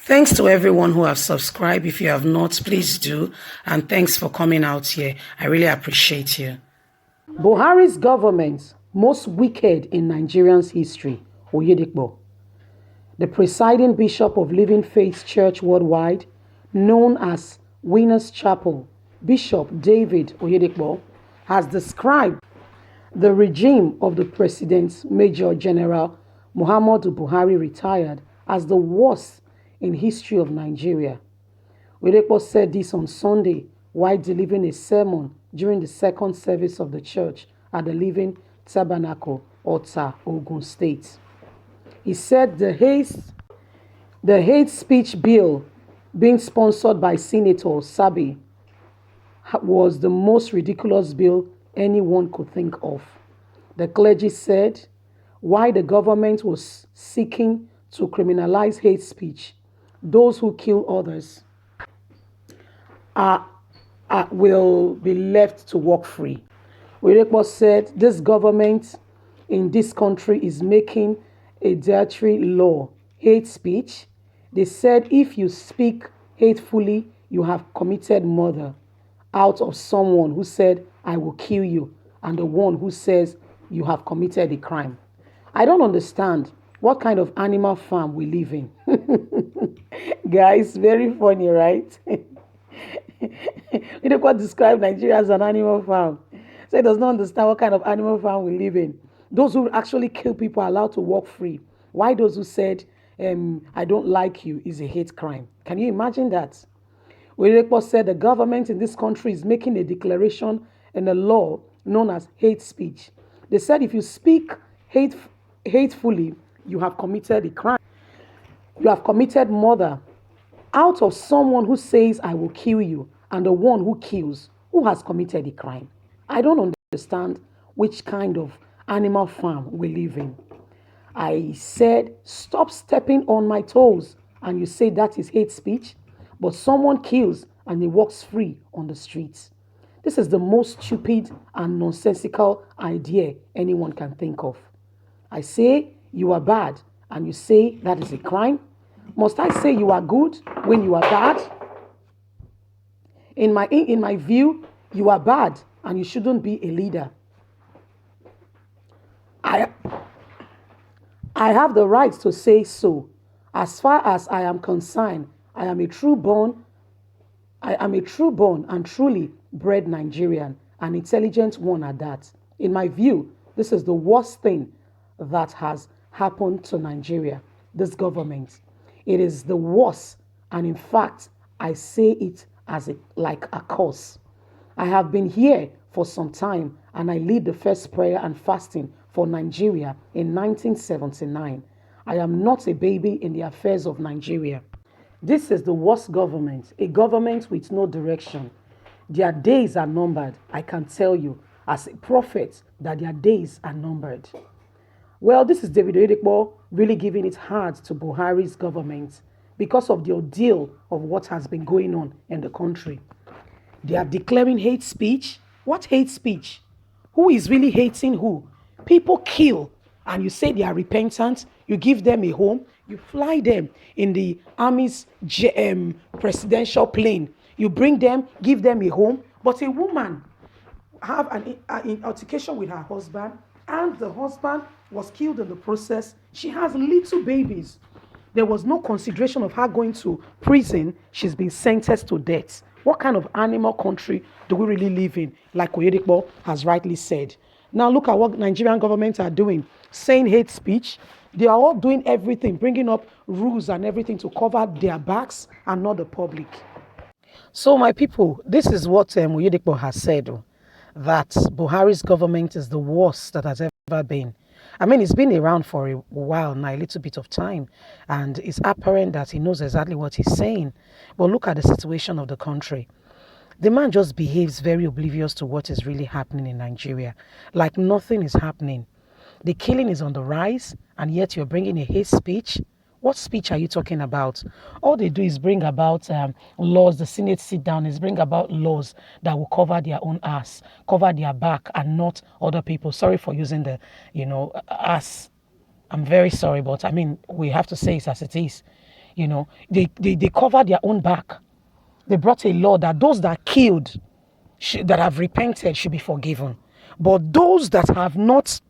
Thanks to everyone who have subscribed. If you have not, please do. And thanks for coming out here. I really appreciate you. Buhari's government, most wicked in Nigerian's history, Oyedepo, the presiding bishop of Living Faith Church Worldwide, known as Winners Chapel, Bishop David Oyedepo, has described the regime of the President Major General Muhammadu Buhari retired as the worst in history of Nigeria. Oyedepo said this on Sunday while delivering a sermon during the second service of the church at the Living Tabernacle, Ota, Ogun State. He said the hate speech bill being sponsored by Senator Sabi was the most ridiculous bill anyone could think of. The clergy said why the government was seeking to criminalize hate speech, those who kill others will be left to walk free. Oyedepo said this government in this country is making a dietary law, hate speech. They said if you speak hatefully, you have committed murder out of someone who said, I will kill you, and the one who says you have committed a crime. I don't understand what kind of animal farm we live in. Guys, very funny, right? Oyedepo described Nigeria as an animal farm. So he does not understand what kind of animal farm we live in. Those who actually kill people are allowed to walk free. Why those who said, I don't like you is a hate crime? Can you imagine that? Oyedepo said the government in this country is making a declaration and a law known as hate speech. They said if you speak hatefully, you have committed a crime. You have committed murder out of someone who says, I will kill you, and the one who kills, who has committed a crime. I don't understand which kind of animal farm we live in. I said, stop stepping on my toes, and you say that is hate speech, but someone kills and he walks free on the streets. This is the most stupid and nonsensical idea anyone can think of. I say you are bad, and you say that is a crime. Must I say you are good when you are bad? In my view, you are bad and you shouldn't be a leader. I have the right to say so. As far as I am concerned, I am a true born and truly bred Nigerian, an intelligent one at that. In my view, this is the worst thing that has happened to Nigeria, this government. It is the worst, and in fact, I say it as like a curse. I have been here for some time, and I lead the first prayer and fasting for Nigeria in 1979. I am not a baby in the affairs of Nigeria. This is the worst government, a government with no direction. Their days are numbered. I can tell you as a prophet that their days are numbered. Well, this is David Oyedepo really giving it hard to Buhari's government because of the ordeal of what has been going on in the country. They are declaring hate speech. What hate speech? Who is really hating who? People kill and you say they are repentant. You give them a home. You fly them in the army's presidential plane. You bring them, give them a home. But a woman have an altercation with her husband, and the husband was killed in the process. She has little babies. There was no consideration of her going to prison. She's been sentenced to death. What kind of animal country do we really live in? Like Oyedepo has rightly said. Now look at what Nigerian government are doing. Saying hate speech. They are all doing everything, bringing up rules and everything to cover their backs and not the public. So my people, this is what Oyedepo has said, that Buhari's government is the worst that has ever been. I mean, it's been around for a while now, a little bit of time, and it's apparent that he knows exactly what he's saying. But look at the situation of the country. The man just behaves very oblivious to what is really happening in Nigeria, like nothing is happening. The killing is on the rise, and yet you're bringing a hate speech. What speech are you talking about? All they do is bring about laws. The Senate sit down is bring about laws that will cover their own ass, cover their back, and not other people. Sorry for using the, ass. I'm very sorry, but I mean, we have to say it as it is. They cover their own back. They brought a law that those that killed, that have repented, should be forgiven. But those that have not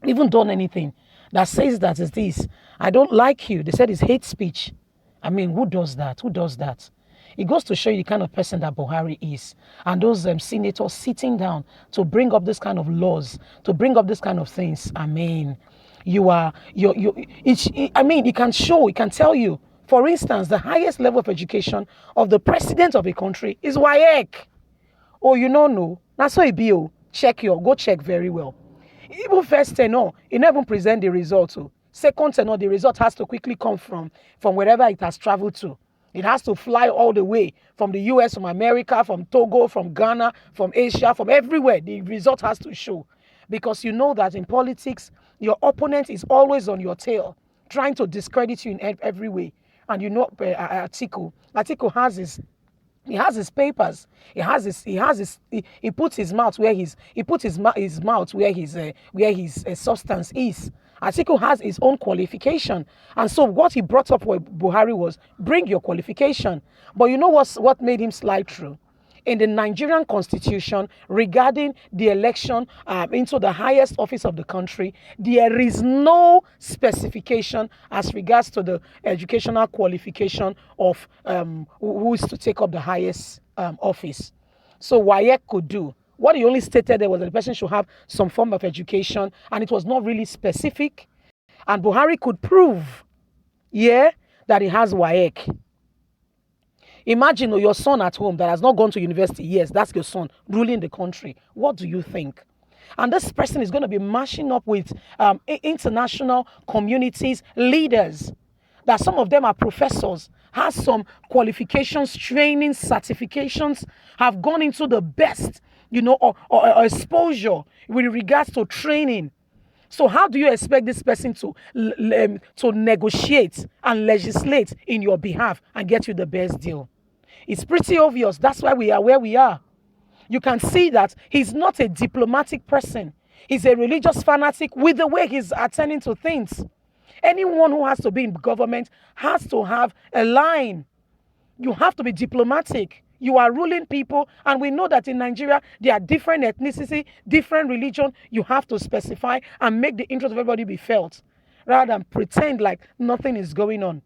even done anything, that says that is this, I don't like you. They said it's hate speech. I mean, who does that? Who does that? It goes to show you the kind of person that Buhari is. And those senators sitting down to bring up this kind of laws, to bring up this kind of things. I mean, it can show, it can tell you. For instance, the highest level of education of the president of a country is WAEC. Oh, you don't know? That's why it be. Go check very well. Even first tenor, it never even present the result. Second tenor, the result has to quickly come from wherever it has traveled to. It has to fly all the way from the US, from America, from Togo, from Ghana, from Asia, from everywhere. The result has to show. Because you know that in politics, your opponent is always on your tail, trying to discredit you in every way. And you know, Atiku has his. He has his papers. He puts his mouth where his substance is. Atiku has his own qualification. And so what he brought up with Buhari was, bring your qualification. But you know what made him slide through? In the Nigerian constitution regarding the election into the highest office of the country, there is no specification as regards to the educational qualification of who is to take up the highest office. So WAEC could do. What he only stated there was that the person should have some form of education, and it was not really specific. And Buhari could prove, that he has WAEC. Imagine your son at home that has not gone to university. Yes, that's your son ruling the country. What do you think? And this person is going to be mashing up with international communities, leaders, that some of them are professors, has some qualifications, training, certifications, have gone into the best, or exposure with regards to training. So how do you expect this person to negotiate and legislate in your behalf and get you the best deal? It's pretty obvious. That's why we are where we are. You can see that he's not a diplomatic person. He's a religious fanatic with the way he's attending to things. Anyone who has to be in government has to have a line. You have to be diplomatic. You are ruling people, and we know that in Nigeria, there are different ethnicity, different religion. You have to specify and make the interest of everybody be felt, rather than pretend like nothing is going on.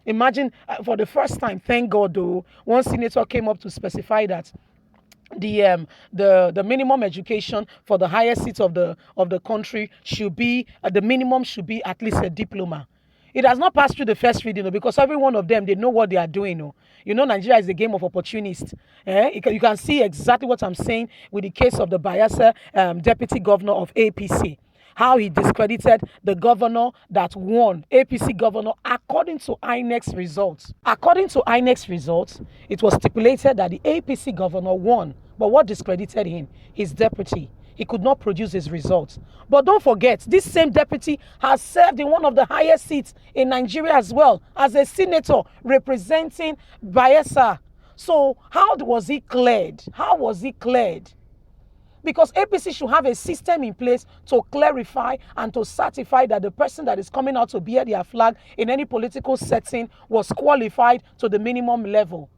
Imagine for the first time, thank God, though, one senator came up to specify that the minimum education for the highest seats of the country should be the minimum should be at least a diploma. It has not passed through the first reading, because every one of them, they know what they are doing. Nigeria is a game of opportunists. You can see exactly what I'm saying with the case of the Bayelsa deputy governor of APC. How he discredited the governor that won, APC governor, according to INEC's results. According to INEC's results, it was stipulated that the APC governor won. But what discredited him? His deputy. He could not produce his results. But don't forget, this same deputy has served in one of the highest seats in Nigeria as well, as a senator representing Bayelsa. So how was he cleared? How was he cleared? Because APC should have a system in place to clarify and to certify that the person that is coming out to bear their flag in any political setting was qualified to the minimum level.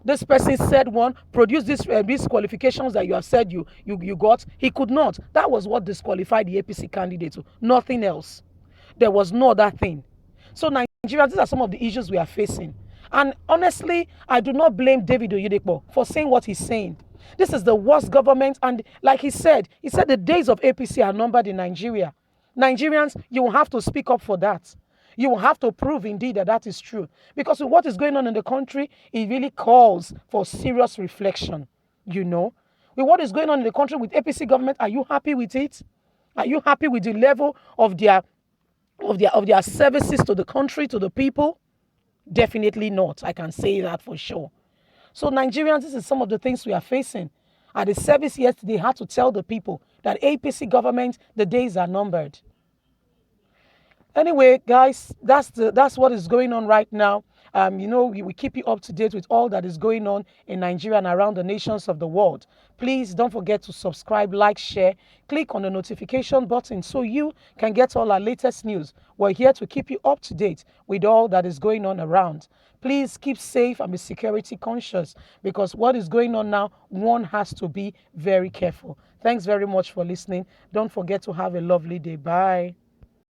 This person said one, produce these qualifications that you have said you got. He could not. That was what disqualified the APC candidate. Nothing else. There was no other thing. So Nigeria, these are some of the issues we are facing. And honestly, I do not blame David Oyedepo for saying what he's saying. This is the worst government, and like he said the days of APC are numbered in Nigeria. Nigerians, you will have to speak up for that. You will have to prove indeed that is true. Because with what is going on in the country, it really calls for serious reflection, With what is going on in the country with APC government, are you happy with it? Are you happy with the level of their services to the country, to the people? Definitely not. I can say that for sure. So Nigerians, this is some of the things we are facing. At the service yesterday, had to tell the people that APC government, the days are numbered. Anyway, guys, that's what is going on right now. We keep you up to date with all that is going on in Nigeria and around the nations of the world. Please don't forget to subscribe, like, share, click on the notification button so you can get all our latest news. We're here to keep you up to date with all that is going on around. Please keep safe and be security conscious, because what is going on now, one has to be very careful. Thanks very much for listening. Don't forget to have a lovely day. Bye.